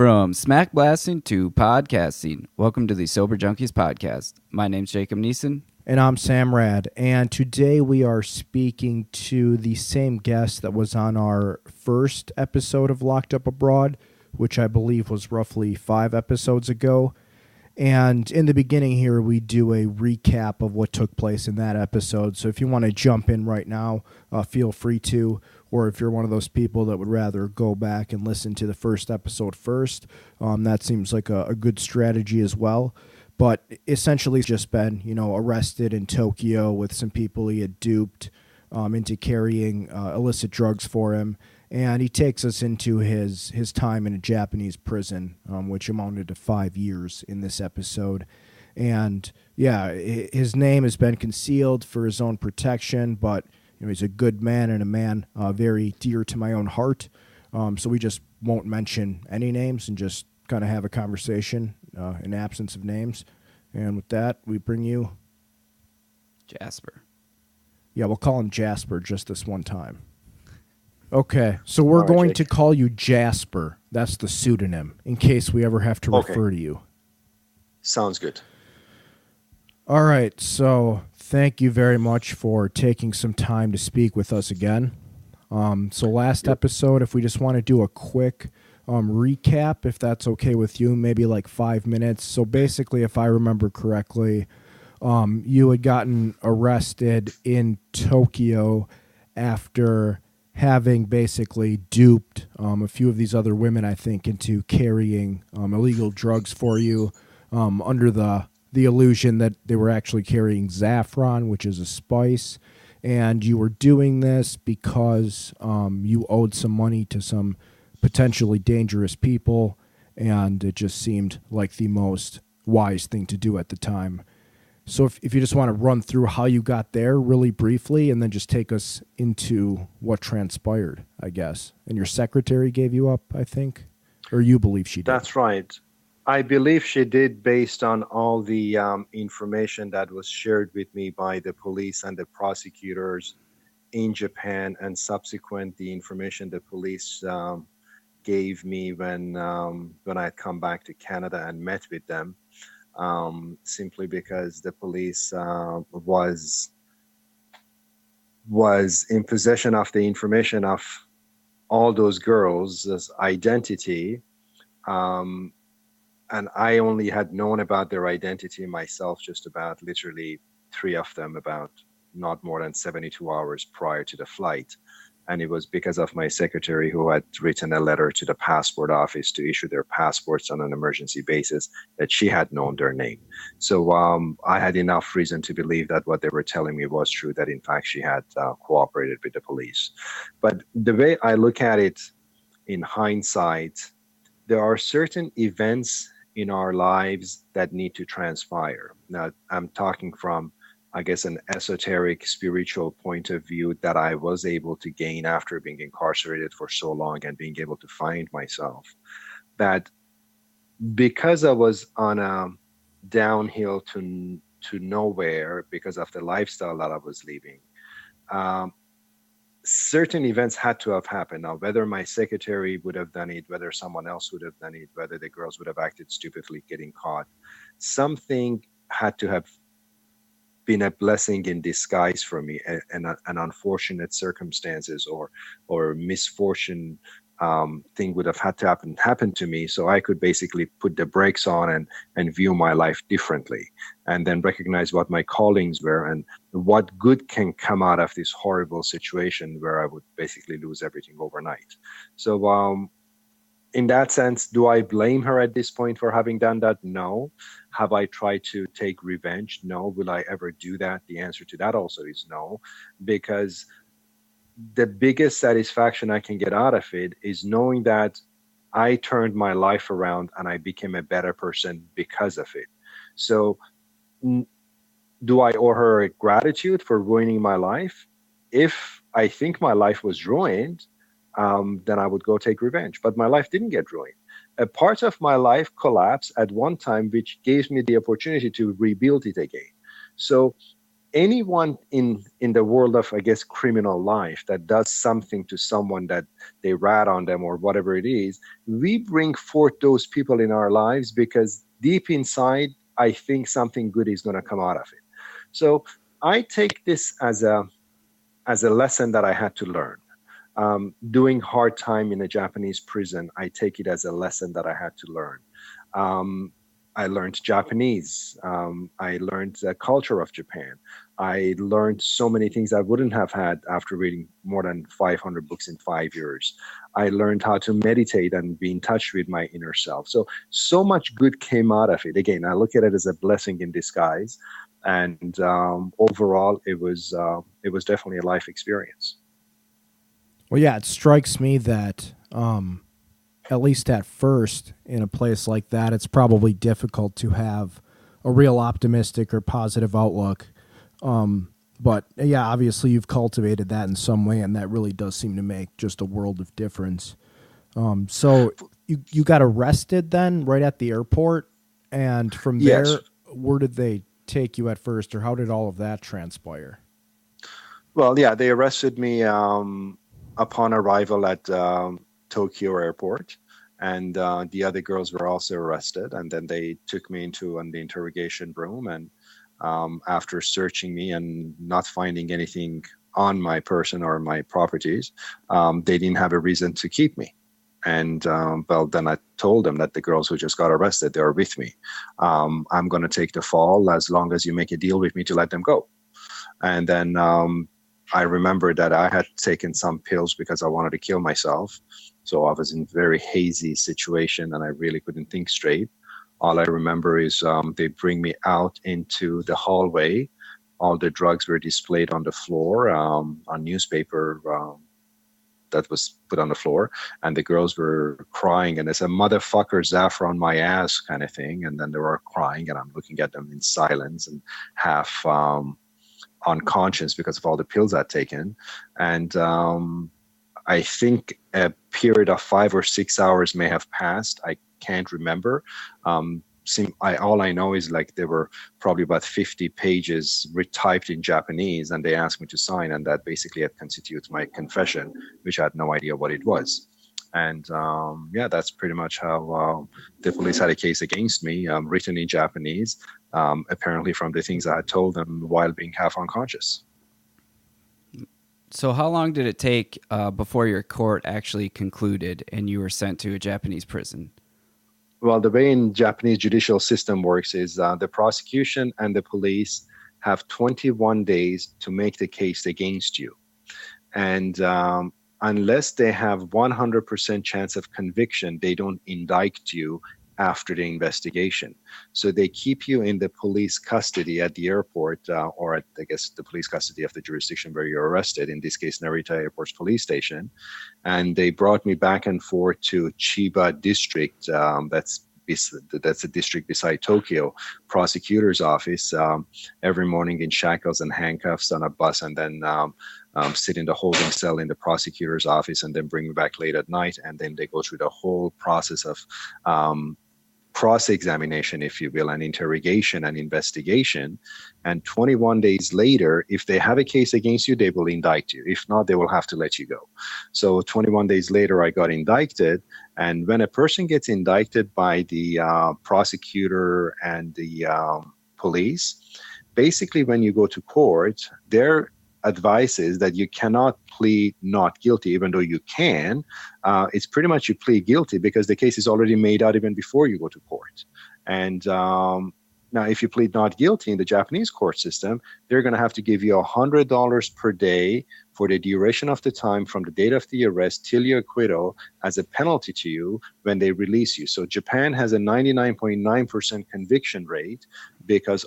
From smack blasting to podcasting, welcome to the Sober Junkies podcast. My name's Jacob Neeson. And I'm Sam Rad, and today we are speaking to the same guest that was on our first episode of Locked Up Abroad, which I believe was roughly 5 episodes ago. And in the beginning here, we do a recap of what took place in that episode. So if you want to jump in right now, feel free to. Or if you're one of those people that would rather go back and listen to the first episode first, that seems like a good strategy as well. But essentially, he's just been, arrested in Tokyo with some people he had duped into carrying illicit drugs for him. And he takes us into his time in a Japanese prison, which amounted to 5 years in this episode. And yeah, his name has been concealed for his own protection, but he's a good man and a man very dear to my own heart. So we just won't mention any names and just kind of have a conversation in absence of names. And with that, we bring you Jasper. Yeah, we'll call him Jasper just this one time. Okay, so we're going to call you Jasper. That's the pseudonym, in case we ever have to refer to you. Sounds good. All right, so thank you very much for taking some time to speak with us again. So last episode, if we just want to do a quick recap, if that's okay with you, maybe like 5 minutes. So basically, if I remember correctly, you had gotten arrested in Tokyo after having basically duped a few of these other women, I think, into carrying illegal drugs for you under the illusion that they were actually carrying saffron, which is a spice. And you were doing this because you owed some money to some potentially dangerous people, and it just seemed like the most wise thing to do at the time. So if you just want to run through how you got there really briefly and then just take us into what transpired, I guess. And your secretary gave you up, I think? Or you believe she did? That's right. I believe she did, based on all the information that was shared with me by the police and the prosecutors in Japan, and subsequent the information the police gave me when I had come back to Canada and met with them. Simply because the police was in possession of the information of all those girls' identity, and I only had known about their identity myself just about literally 3 of them, about not more than 72 hours prior to the flight. And it was because of my secretary, who had written a letter to the passport office to issue their passports on an emergency basis, that she had known their name. So I had enough reason to believe that what they were telling me was true, that in fact she had cooperated with the police. But the way I look at it in hindsight, there are certain events in our lives that need to transpire. Now, I'm talking from, I guess, an esoteric spiritual point of view that I was able to gain after being incarcerated for so long and being able to find myself. That because I was on a downhill to nowhere because of the lifestyle that I was living, certain events had to have happened. Now, whether my secretary would have done it, whether someone else would have done it, whether the girls would have acted stupidly getting caught, something had to have been a blessing in disguise for me, and an unfortunate circumstances or misfortune thing would have had to happen to me, so I could basically put the brakes on and view my life differently, and then recognize what my callings were and what good can come out of this horrible situation where I would basically lose everything overnight. So in that sense, do I blame her at this point for having done that? No. Have I tried to take revenge? No. Will I ever do that? The answer to that also is no, because the biggest satisfaction I can get out of it is knowing that I turned my life around and I became a better person because of it. So do I owe her gratitude for ruining my life? If I think my life was ruined, then I would go take revenge. But my life didn't get ruined. A part of my life collapsed at one time, which gave me the opportunity to rebuild it again. So anyone in the world of, I guess, criminal life that does something to someone that they rat on them or whatever it is, we bring forth those people in our lives because deep inside, I think something good is going to come out of it. So I take this as a lesson that I had to learn. Doing hard time in a Japanese prison, I take it as a lesson that I had to learn. Um, I learned Japanese. I learned the culture of Japan. I learned so many things I wouldn't have had after reading more than 500 books in 5 years. I learned how to meditate and be in touch with my inner self. So much good came out of it. Again, I look at it as a blessing in disguise. And overall, it was definitely a life experience. Well, yeah, it strikes me that at least at first, in a place like that, it's probably difficult to have a real optimistic or positive outlook. But yeah, obviously you've cultivated that in some way, and that really does seem to make just a world of difference. So you got arrested then right at the airport, and from there, Yes. where did they take you at first, or how did all of that transpire? Well, yeah, they arrested me upon arrival at Tokyo airport, and the other girls were also arrested. And then they took me into the interrogation room, and after searching me and not finding anything on my person or my properties, they didn't have a reason to keep me. And well, then I told them that the girls who just got arrested, they are with me. I'm going to take the fall as long as you make a deal with me to let them go. And then I remember that I had taken some pills because I wanted to kill myself. So I was in a very hazy situation and I really couldn't think straight. All I remember is they bring me out into the hallway. All the drugs were displayed on the floor, on newspaper that was put on the floor, and the girls were crying, and it's a motherfucker Zafra on my ass kind of thing. And then they were crying, and I'm looking at them in silence and half unconscious because of all the pills I'd taken. And I think a period of 5 or 6 hours may have passed. I can't remember. All I know is like there were probably about 50 pages retyped in Japanese, and they asked me to sign, and that basically had constitutes my confession, which I had no idea what it was. And yeah, that's pretty much how the police had a case against me, written in Japanese, apparently from the things I had told them while being half unconscious. So how long did it take before your court actually concluded and you were sent to a Japanese prison? Well, the way in Japanese judicial system works is the prosecution and the police have 21 days to make the case against you. And unless they have 100% chance of conviction, they don't indict you after the investigation. So they keep you in the police custody at the airport, or at, I guess, the police custody of the jurisdiction where you're arrested, in this case, Narita Airport's police station. And they brought me back and forth to Chiba district. That's a district beside Tokyo, prosecutor's office, every morning in shackles and handcuffs on a bus, and then sit in the holding cell in the prosecutor's office, and then bring me back late at night. And then they go through the whole process of cross-examination, if you will, and interrogation and investigation. And 21 days later, if they have a case against you, they will indict you. If not, they will have to let you go. So 21 days later, I got indicted. And when a person gets indicted by the prosecutor and the police, basically when you go to court, their advice is that you cannot plead not guilty, even though you can. It's pretty much you plead guilty because the case is already made out even before you go to court. And now, if you plead not guilty in the Japanese court system, they're going to have to give you $100 per day for the duration of the time from the date of the arrest till your acquittal as a penalty to you when they release you. So Japan has a 99.9% conviction rate because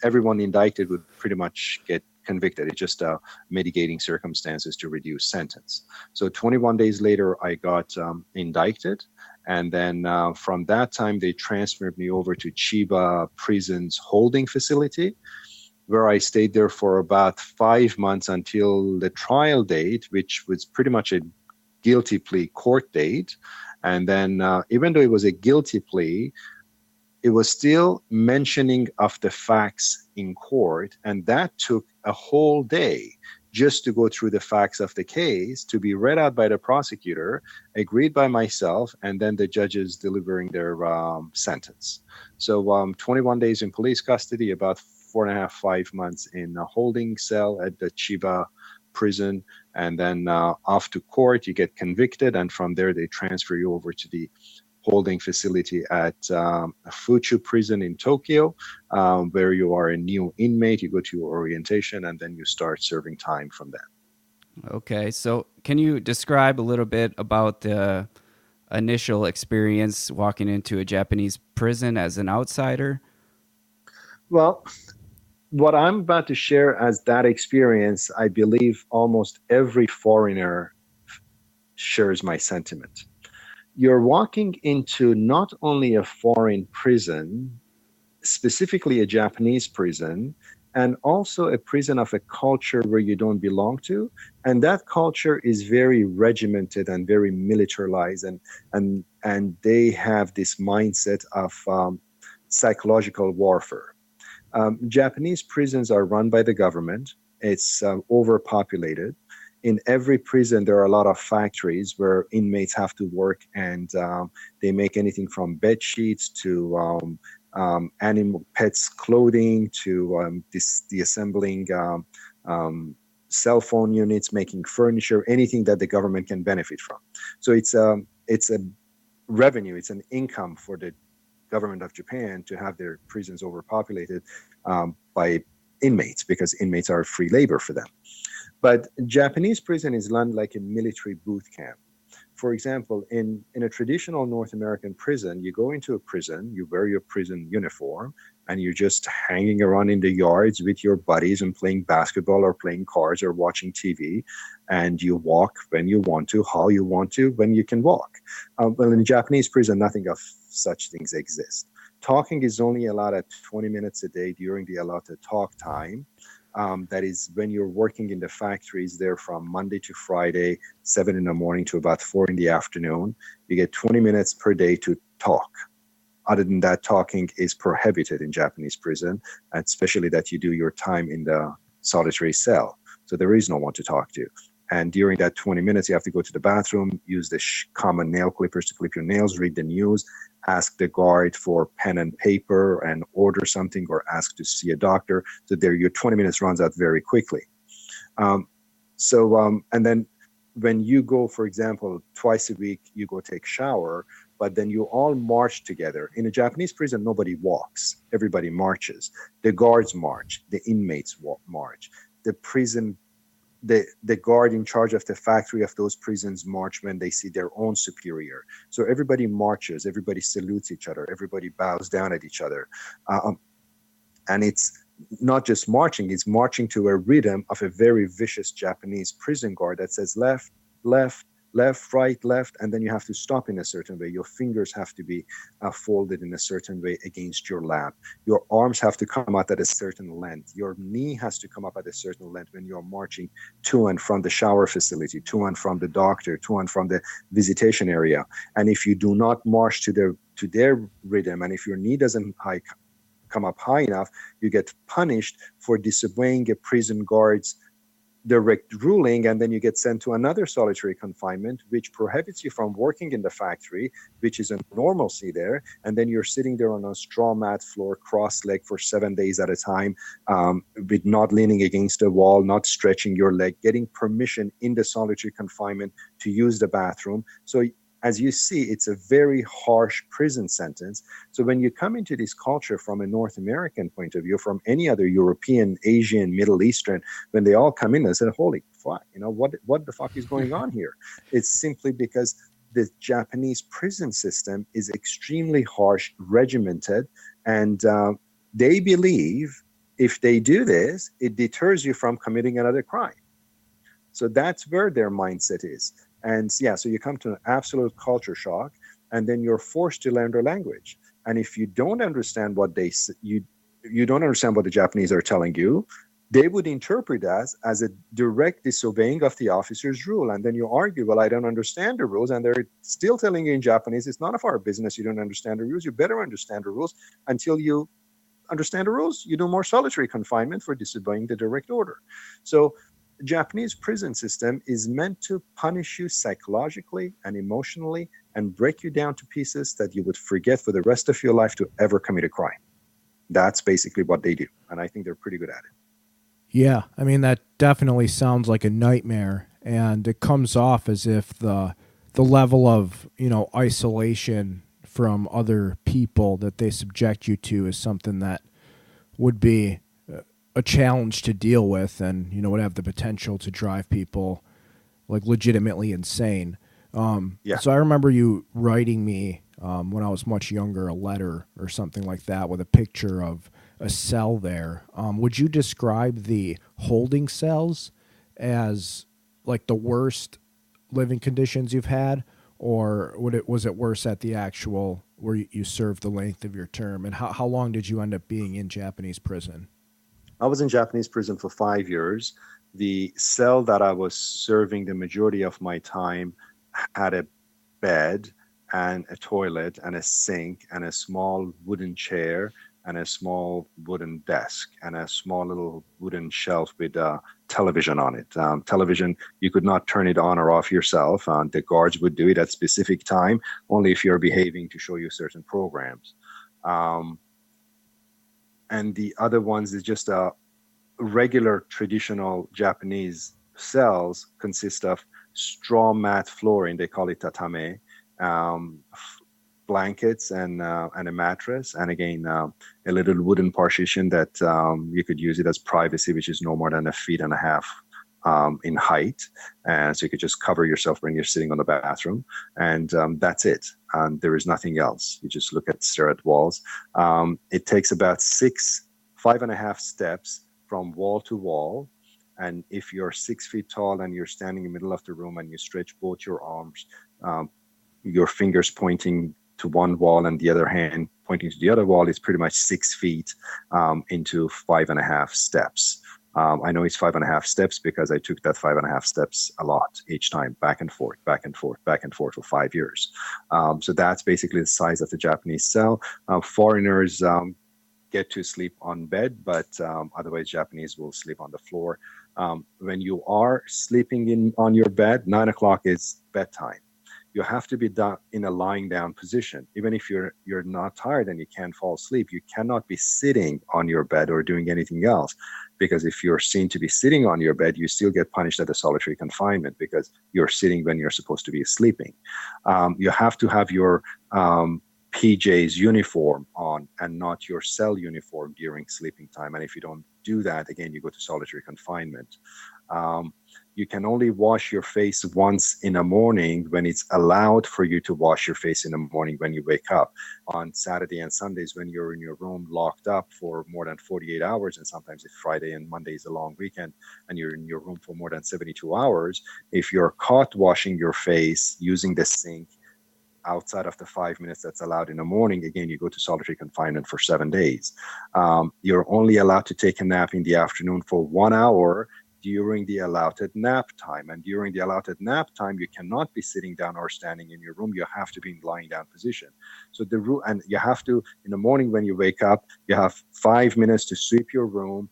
everyone indicted would pretty much get convicted. It's just mitigating circumstances to reduce sentence. So 21 days later, I got indicted. And then from that time, they transferred me over to Chiba Prison's holding facility, where I stayed there for about 5 months until the trial date, which was pretty much a guilty plea court date. And then even though it was a guilty plea, it was still mentioning of the facts in court, and that took a whole day just to go through the facts of the case, to be read out by the prosecutor, agreed by myself, and then the judges delivering their sentence. So 21 days in police custody, about 4.5, 5 months in a holding cell at the Chiba prison, and then off to court. You get convicted, and from there they transfer you over to the holding facility at Fuchu prison in Tokyo, where you are a new inmate. You go to your orientation, and then you start serving time from that. Okay, so can you describe a little bit about the initial experience walking into a Japanese prison as an outsider? Well, what I'm about to share as that experience, I believe almost every foreigner shares my sentiment. You're walking into not only a foreign prison, specifically a Japanese prison, and also a prison of a culture where you don't belong to. And that culture is very regimented and very militarized, and they have this mindset of psychological warfare. Japanese prisons are run by the government. It's overpopulated. In every prison, there are a lot of factories where inmates have to work, and they make anything from bed sheets to animal pets clothing to disassembling cell phone units, making furniture, anything that the government can benefit from. So it's a revenue, it's an income for the government of Japan to have their prisons overpopulated by inmates, because inmates are free labor for them. But Japanese prison is run like a military boot camp. For example, in a traditional North American prison, you go into a prison, you wear your prison uniform, and you're just hanging around in the yards with your buddies and playing basketball or playing cards or watching TV. And you walk when you want to, how you want to, when you can walk. Well, in Japanese prison, nothing of such things exist. Talking is only allowed at 20 minutes a day during the allotted talk time. That is when you're working in the factories there from Monday to Friday, 7 in the morning to about 4 in the afternoon. You get 20 minutes per day to talk. Other than that, talking is prohibited in Japanese prison, and especially that you do your time in the solitary cell. So there is no one to talk to. And during that 20 minutes, you have to go to the bathroom, use the common nail clippers to clip your nails, read the news, ask the guard for pen and paper and order something, or ask to see a doctor. So there your 20 minutes runs out very quickly. And then when you go, for example, twice a week, you go take shower, but then you all march together. In a Japanese prison, nobody walks. Everybody marches. The guards march. The inmates march. The guard in charge of the factory of those prisons march when they see their own superior. So everybody marches, everybody salutes each other, everybody bows down at each other. And it's not just marching, it's marching to a rhythm of a very vicious Japanese prison guard that says left, left, left, right, left, and then you have to stop in a certain way. Your fingers have to be folded in a certain way against your lap. Your arms have to come out at a certain length. Your knee has to come up at a certain length when you're marching to and from the shower facility, to and from the doctor, to and from the visitation area. And if you do not march to their rhythm, and if your knee doesn't come up high enough, you get punished for disobeying a prison guard's direct ruling, and then you get sent to another solitary confinement, which prohibits you from working in the factory, which is a normalcy there. And then you're sitting there on a straw mat floor, cross-legged for 7 days at a time, with not leaning against a wall, not stretching your leg, getting permission in the solitary confinement to use the bathroom. So as you see, it's a very harsh prison sentence. So when you come into this culture from a North American point of view, from any other European, Asian, Middle Eastern, when they all come in and say, holy fuck, what the fuck is going on here? It's simply because the Japanese prison system is extremely harsh, regimented, and they believe if they do this, it deters you from committing another crime. So that's where their mindset is. And yeah, so you come to an absolute culture shock, and then you're forced to learn their language. And if you don't understand what you don't understand what the Japanese are telling you, they would interpret that as a direct disobeying of the officer's rule. And then you argue, well, I don't understand the rules. And they're still telling you in Japanese, it's none of our business you don't understand the rules. You better understand the rules until you understand the rules, you do more solitary confinement for disobeying the direct order. So Japanese prison system is meant to punish you psychologically and emotionally and break you down to pieces that you would forget for the rest of your life to ever commit a crime. That's basically what they do. And I think they're pretty good at it. Yeah, I mean that definitely sounds like a nightmare, and it comes off as if the level of, isolation from other people that they subject you to is something that would be a challenge to deal with, and would have the potential to drive people like legitimately insane. Yeah. So I remember you writing me when I was much younger a letter or something like that with a picture of a cell there. Would you describe the holding cells as like the worst living conditions you've had, or was it worse at the actual where you served the length of your term? And how long did you end up being in Japanese prison? I was in Japanese prison for 5 years. The cell that I was serving the majority of my time had a bed and a toilet and a sink and a small wooden chair and a small wooden desk and a small little wooden shelf with a television on it. Television, you could not turn it on or off yourself. The guards would do it at specific time, only if you're behaving to show you certain programs. And the other ones is just a regular traditional Japanese cells consist of straw mat flooring. They call it tatame, blankets and a mattress, and again a little wooden partition that you could use it as privacy, which is no more than 1.5 feet in height, and so you could just cover yourself when you're sitting on the bathroom, and that's it. And there is nothing else. You just stare at walls. It takes about 5.5 steps from wall to wall. And if you're 6 feet tall and you're standing in the middle of the room and you stretch both your arms, your fingers pointing to one wall and the other hand pointing to the other wall, is pretty much 6 feet into 5.5 steps. I know it's 5.5 steps because I took that 5.5 steps a lot each time, back and forth, back and forth, back and forth for 5 years. So that's basically the size of the Japanese cell. Foreigners get to sleep on bed, but otherwise Japanese will sleep on the floor. When you are sleeping on your bed, 9 o'clock is bedtime. You have to be in a lying down position. Even if you're not tired and you can't fall asleep, you cannot be sitting on your bed or doing anything else, because if you're seen to be sitting on your bed, you still get punished at a solitary confinement because you're sitting when you're supposed to be sleeping. You have to have your PJ's uniform on and not your cell uniform during sleeping time. And if you don't do that, again, you go to solitary confinement. You can only wash your face once in the morning when it's allowed for you to wash your face in the morning when you wake up. On Saturday and Sundays, when you're in your room locked up for more than 48 hours, and sometimes if Friday and Monday is a long weekend and you're in your room for more than 72 hours, if you're caught washing your face using the sink outside of the 5 minutes that's allowed in the morning, again, you go to solitary confinement for 7 days. You're only allowed to take a nap in the afternoon for 1 hour during the allotted nap time. And during the allotted nap time, you cannot be sitting down or standing in your room. You have to be in lying down position. So the rule, and you have to, in the morning when you wake up, you have 5 minutes to sweep your room,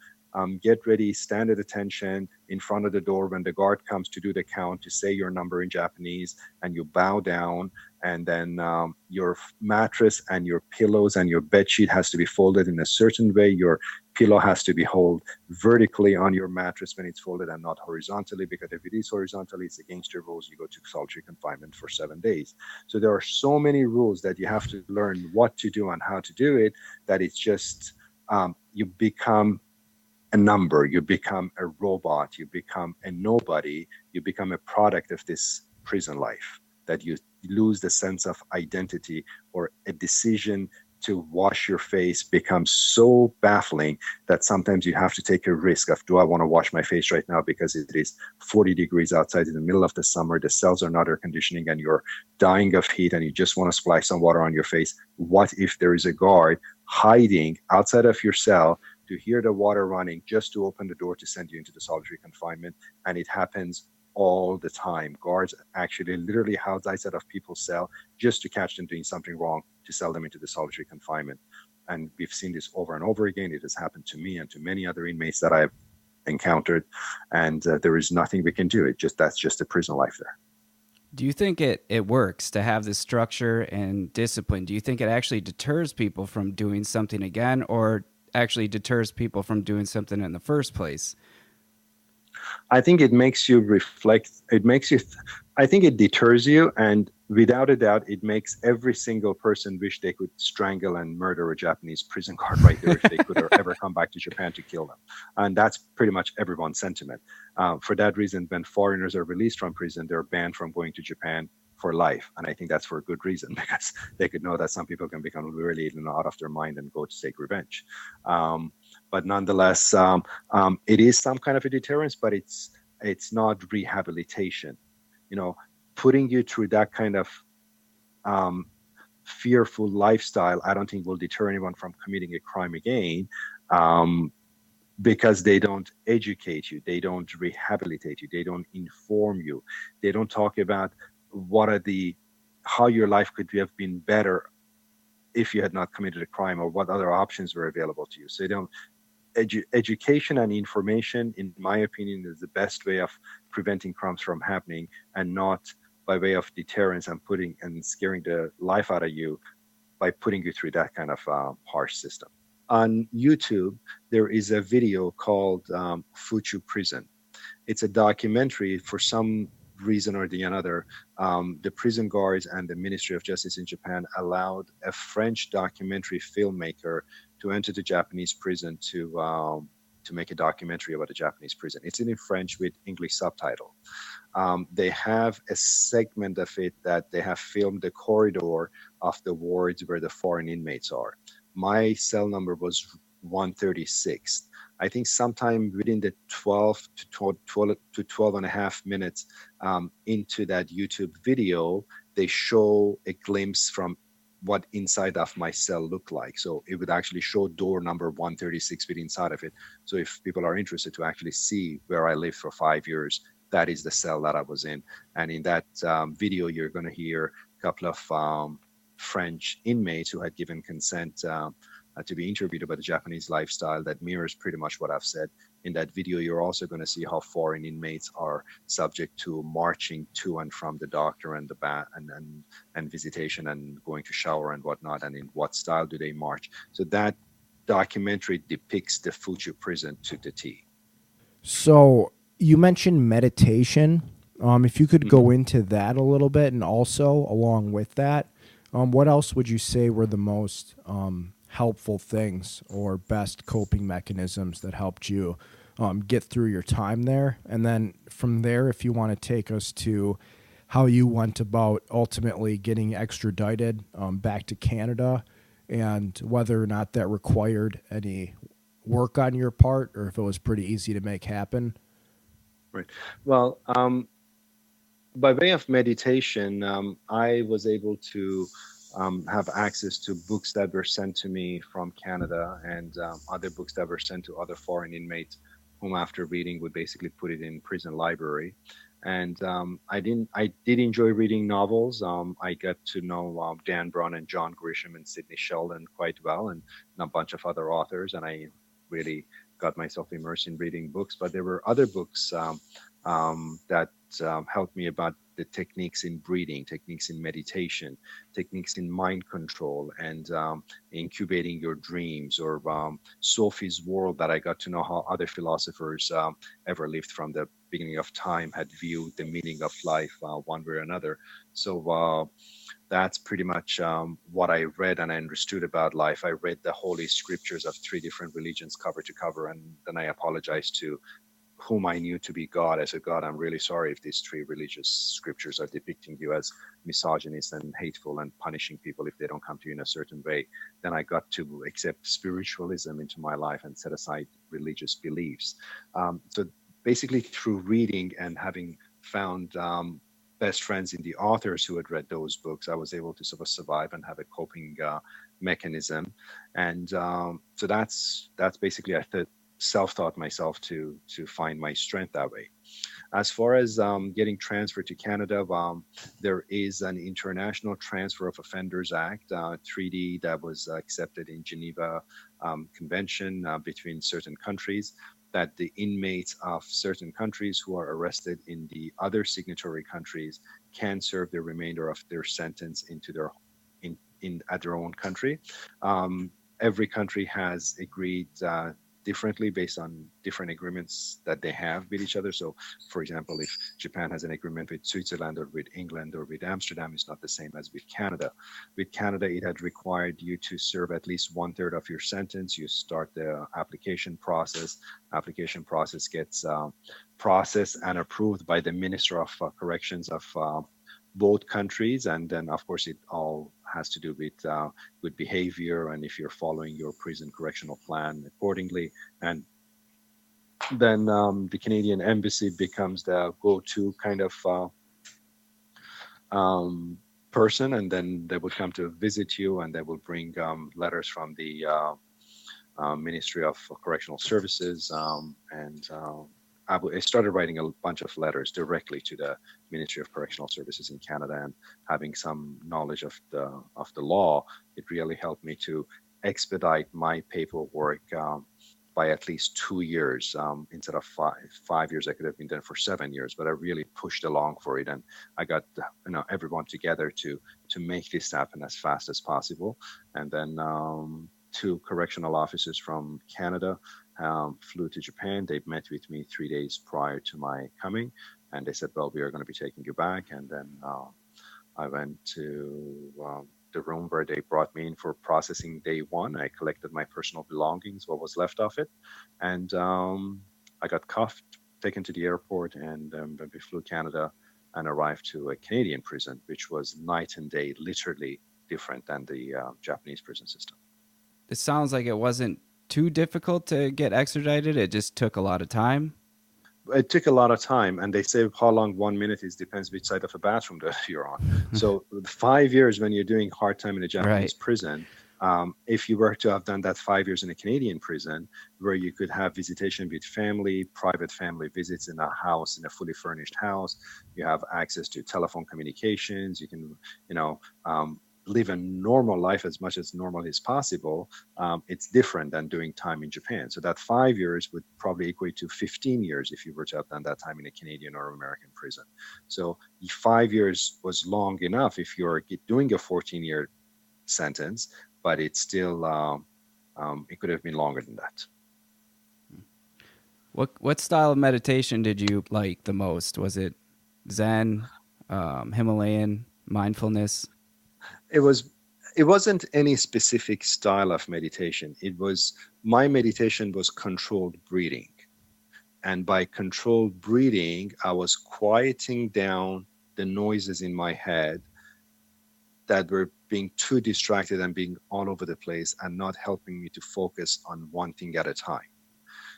get ready, stand at attention in front of the door when the guard comes to do the count, to say your number in Japanese, and you bow down, and then your mattress and your pillows and your bed sheet has to be folded in a certain way. Your pillow has to be held vertically on your mattress when it's folded and not horizontally, because if it is horizontally, it's against the rules. You go to solitary confinement for 7 days. So there are so many rules that you have to learn what to do and how to do it, that it's just, you become a number, you become a robot, you become a nobody, you become a product of this prison life, that you lose the sense of identity, or a decision to wash your face becomes so baffling that sometimes you have to take a risk of, do I want to wash my face right now because it is 40 degrees outside in the middle of the summer, the cells are not air conditioning, and you're dying of heat and you just want to splash some water on your face. What if there is a guard hiding outside of your cell to hear the water running just to open the door to send you into the solitary confinement? And it happens all the time. Guards actually literally hide outside of people's cell just to catch them doing something wrong, to sell them into the solitary confinement. and we've seen this over and over again. It has happened to me and to many other inmates that I've encountered, and there is nothing we can do. That's just the prison life there. Do you think it works to have this structure and discipline? Do you think it actually deters people from doing something again, or actually deters people from doing something in the first place? I think it makes you reflect. I think it deters you, and without a doubt, it makes every single person wish they could strangle and murder a Japanese prison guard right there if they could ever come back to Japan to kill them. And that's pretty much everyone's sentiment. For that reason, when foreigners are released from prison, they're banned from going to Japan for life. And I think that's for a good reason, because they could know that some people can become really out of their mind and go to take revenge. But nonetheless, it is some kind of a deterrence, but it's not rehabilitation. Putting you through that kind of fearful lifestyle, I don't think will deter anyone from committing a crime again, because they don't educate you, they don't rehabilitate you, they don't inform you, they don't talk about how your life could have been better if you had not committed a crime, or what other options were available to you. So they don't. Education and information, in my opinion, is the best way of preventing crimes from happening, and not by way of deterrence and scaring the life out of you by putting you through that kind of harsh system. On YouTube, there is a video called Fuchu Prison. It's a documentary. For some reason or the another, the prison guards and the Ministry of Justice in Japan allowed a French documentary filmmaker to enter the Japanese prison to make a documentary about the Japanese prison. It's in French with English subtitle. They have a segment of it that they have filmed the corridor of the wards where the foreign inmates are. My cell number was 136. I think sometime within the 12 to 12 and a half minutes into that YouTube video, they show a glimpse from what inside of my cell looked like. So it would actually show door number 136 with inside of it. So if people are interested to actually see where I lived for 5 years, that is the cell that I was in. And in that video, you're going to hear a couple of French inmates who had given consent to be interviewed about the Japanese lifestyle that mirrors pretty much what I've said. In that video, you're also going to see how foreign inmates are subject to marching to and from the doctor and the bath and visitation and going to shower and whatnot, and in what style do they march. So that documentary depicts the Fuchu prison to the T. So you mentioned meditation. If you could go into that a little bit, and also along with that, what else would you say were the most helpful things or best coping mechanisms that helped you get through your time there? And then from there, if you want to take us to how you went about ultimately getting extradited back to Canada, and whether or not that required any work on your part, or if it was pretty easy to make happen. Right. Well, by way of meditation, I was able to have access to books that were sent to me from Canada, and other books that were sent to other foreign inmates, whom after reading would basically put it in prison library. And I did enjoy reading novels. I got to know Dan Brown and John Grisham and Sidney Sheldon quite well, and a bunch of other authors. And I really got myself immersed in reading books. But there were other books that helped me about the techniques in breathing, techniques in meditation, techniques in mind control, and incubating your dreams, or Sophie's World, that I got to know how other philosophers ever lived from the beginning of time had viewed the meaning of life one way or another. So that's pretty much what I read and I understood about life. I read the holy scriptures of 3 different religions cover to cover, and then I apologized to whom I knew to be God. I said, God, I'm really sorry if these 3 religious scriptures are depicting you as misogynist and hateful and punishing people if they don't come to you in a certain way. Then I got to accept spiritualism into my life and set aside religious beliefs. So basically, through reading and having found best friends in the authors who had read those books, I was able to sort of survive and have a coping mechanism. And so that's basically, I thought, self-taught myself to find my strength that way. As far as getting transferred to Canada, there is an International Transfer of Offenders Act, treaty that was accepted in Geneva Convention between certain countries, that the inmates of certain countries who are arrested in the other signatory countries can serve the remainder of their sentence into their in at their own country. Um, every country has agreed differently based on different agreements that they have with each other. So, for example, if Japan has an agreement with Switzerland or with England or with Amsterdam, it's not the same as with Canada. With Canada, it had required you to serve at least one third of your sentence. You start the application process. Application process gets processed and approved by the Minister of Corrections of both countries, and then of course it all has to do with good behavior and if you're following your prison correctional plan accordingly. And then the Canadian Embassy becomes the go-to kind of person, and then they would come to visit you, and they will bring letters from the Ministry of Correctional Services, and I started writing a bunch of letters directly to the Ministry of Correctional Services in Canada, and having some knowledge of the law, it really helped me to expedite my paperwork by at least 2 years. Instead of 5 years, I could have been done for 7 years, but I really pushed along for it, and I got everyone together to make this happen as fast as possible. And then two correctional officers from Canada flew to Japan. They met with me 3 days prior to my coming, and they said, "Well, we are going to be taking you back." And then I went to the room where they brought me in for processing day one. I collected my personal belongings, what was left of it, and I got cuffed, taken to the airport, and then we flew Canada and arrived to a Canadian prison, which was night and day, literally different than the Japanese prison system. It sounds like it wasn't too difficult to get extradited. It just took a lot of time. It took a lot of time, and they say how long 1 minute is depends which side of the bathroom that you're on. So 5 years when you're doing hard time in a Japanese prison, if you were to have done that 5 years in a Canadian prison, where you could have visitation with family, private family visits in a house, in a fully furnished house, you have access to telephone communications, you can, live a normal life as much as normal as possible. It's different than doing time in Japan. So that 5 years would probably equate to 15 years if you were to have done that time in a Canadian or American prison. So 5 years was long enough if you're doing a 14-year sentence, but it's still, it could have been longer than that. What style of meditation did you like the most? Was it Zen, Himalayan, mindfulness? It wasn't any specific style of meditation. My meditation was controlled breathing. And by controlled breathing, I was quieting down the noises in my head that were being too distracted and being all over the place and not helping me to focus on one thing at a time.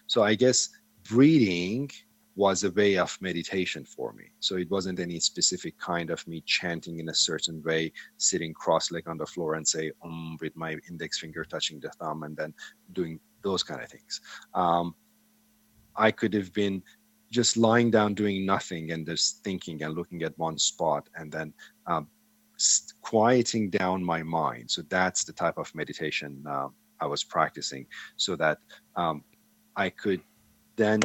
So I guess breathing was a way of meditation for me. So it wasn't any specific kind of me chanting in a certain way, sitting cross-legged on the floor and say with my index finger touching the thumb and then doing those kind of things. I could have been just lying down doing nothing and just thinking and looking at one spot and then quieting down my mind. So that's the type of meditation I was practicing, so that I could then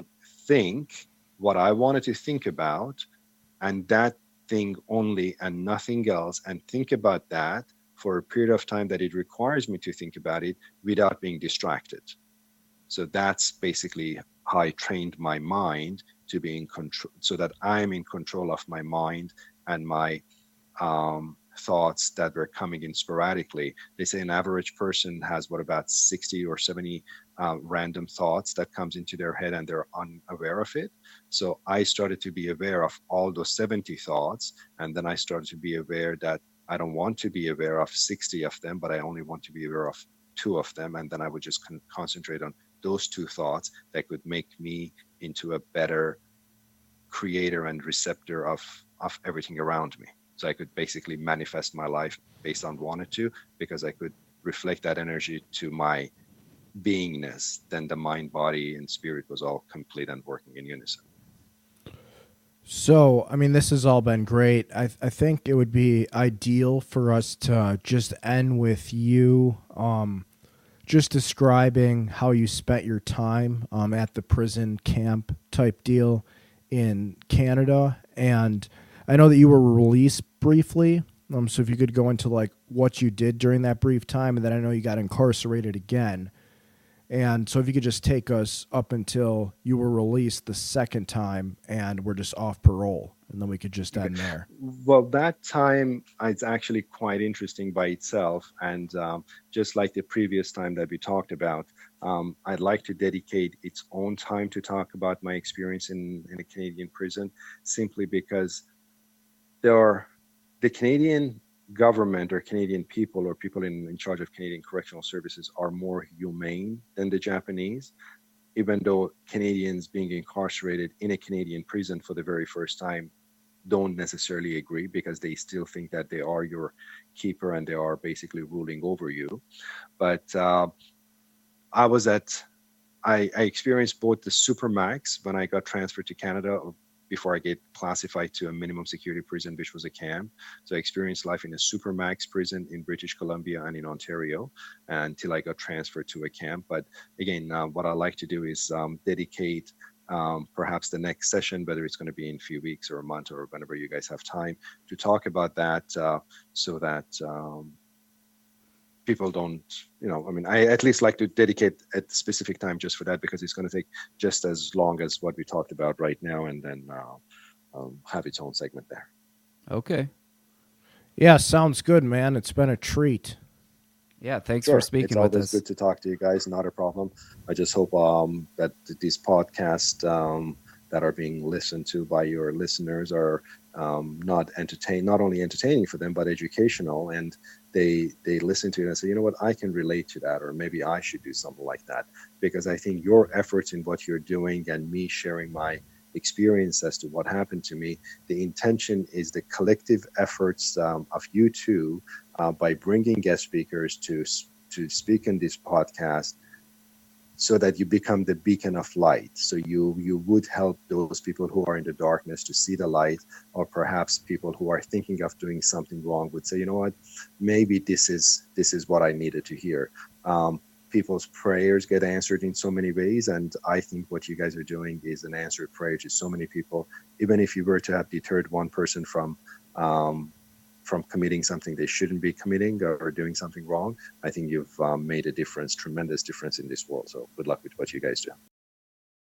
think what I wanted to think about, and that thing only and nothing else, and think about that for a period of time that it requires me to think about it without being distracted. So that's basically how I trained my mind to be in control, so that I'm in control of my mind and my thoughts that were coming in sporadically. They say an average person has about 60 or 70 random thoughts that comes into their head and they're unaware of it. So I started to be aware of all those 70 thoughts, and then I started to be aware that I don't want to be aware of 60 of them, but I only want to be aware of 2 of them, and then I would just concentrate on those 2 thoughts that could make me into a better creator and receptor of everything around me. So I could basically manifest my life based on wanted to, because I could reflect that energy to my beingness, then the mind, body, and spirit was all complete and working in unison. So, I mean, this has all been great. I think it would be ideal for us to just end with you just describing how you spent your time at the prison camp type deal in Canada. And I know that you were released briefly. So if you could go into like what you did during that brief time, and then I know you got incarcerated again. And so if you could just take us up until you were released the second time and we're just off parole, and then we could just Okay. end there. Well, that time is actually quite interesting by itself. And just like the previous time that we talked about, I'd like to dedicate its own time to talk about my experience in a Canadian prison, simply because there are the Canadian government or Canadian people or people in charge of Canadian correctional services are more humane than the Japanese, even though Canadians being incarcerated in a Canadian prison for the very first time don't necessarily agree, because they still think that they are your keeper and they are basically ruling over you. But I was at I experienced both the supermax when I got transferred to Canada before I get classified to a minimum security prison, which was a camp. So I experienced life in a supermax prison in British Columbia and in Ontario until I got transferred to a camp. But again, what I like to do is dedicate perhaps the next session, whether it's going to be in a few weeks or a month or whenever you guys have time, to talk about that, so that people don't, I mean, I at least like to dedicate a specific time just for that, because it's going to take just as long as what we talked about right now, and then have its own segment there. Okay. Yeah, sounds good, man. It's been a treat. Yeah, thanks Sure. for speaking It's with always us. good to talk to you guys. Not a problem. I just hope that these podcasts that are being listened to by your listeners are not only entertaining for them, but educational, and they listen to it and say, you know what, I can relate to that, or maybe I should do something like that. Because I think your efforts in what you're doing and me sharing my experience as to what happened to me, the intention is the collective efforts of you two, by bringing guest speakers to speak in this podcast, so that you become the beacon of light. So you would help those people who are in the darkness to see the light, or perhaps people who are thinking of doing something wrong would say, you know what, maybe this is what I needed to hear. People's prayers get answered in so many ways, and I think what you guys are doing is an answered prayer to so many people. Even if you were to have deterred one person from committing something they shouldn't be committing, or doing something wrong, I think you've made a difference, tremendous difference in this world. So good luck with what you guys do.